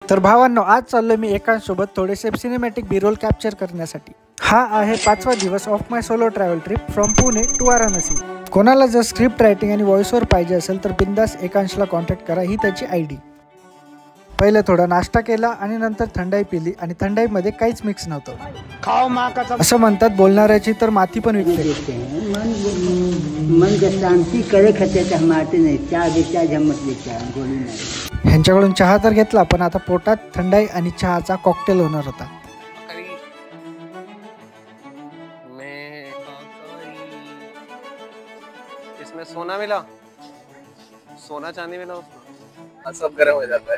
तर भावांनो, आज चाललोय मी एकांसोबत थोडेसे सिनेमॅटिक बी-रोल कॅप्चर करण्यासाठी। हा आहे 5वा दिवस of my solo travel trip from Pune to Varanasi. कोणाला जर स्क्रिप्ट रायटिंग आणि व्हॉइस ओव्हर पाहिजे असेल तर बिंदास एकांशला कॉन्टॅक्ट करा, ही त्याची आयडी। पहिले थोडा नाश्ता केला आणि नंतर थंडाई पिली आणि थंडाईमध्ये काहीच मिक्स नव्हतं। असं म्हणतात बोलणाऱ्याची तर माती पण विकते। मन का शांती करे खते मारते नाही, चहा घ्यायच्या झमत घ्यायच्या गोळी नाही। ह्यांच्याकडून चहा तर घेतला, पण आता पोटात थंडाई आणि चहाचा कॉकटेल होणार होता। इसमें सोना मिला, सोना चांदी मिला उसमें, सब गर्म हो जाता है।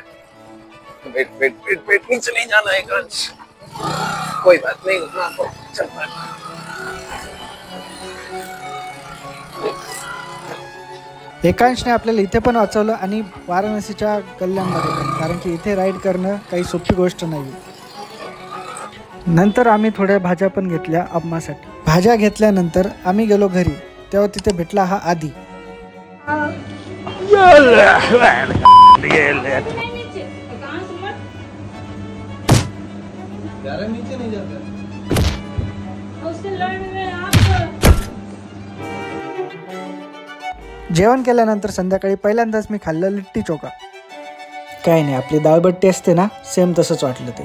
वेट वेट वेट वेट, नीचे नहीं जाना है एकांश, कोई बात नहीं, उतना तो चलता है। एकांशने आपल्याला इथे पण वाचवलं आणि वाराणसीच्या गल्ल्यांमध्ये पण, कारण की इथे राईड करणं काही सोपी गोष्ट नाही। नंतर आम्ही थोड्या भाज्या पण घेतल्या अम्मासाठी। भाज्या घेतल्यानंतर आम्ही गेलो घरी, तेव्हा तिथे भेटला हा आदी। जेवण केल्यानंतर संध्याकाळी पहिल्यांदाच मी खाल्लं लिट्टी चोखा। काय नाही, आपली दाळबट्टी असते ना, सेम तसंच वाटलं ते।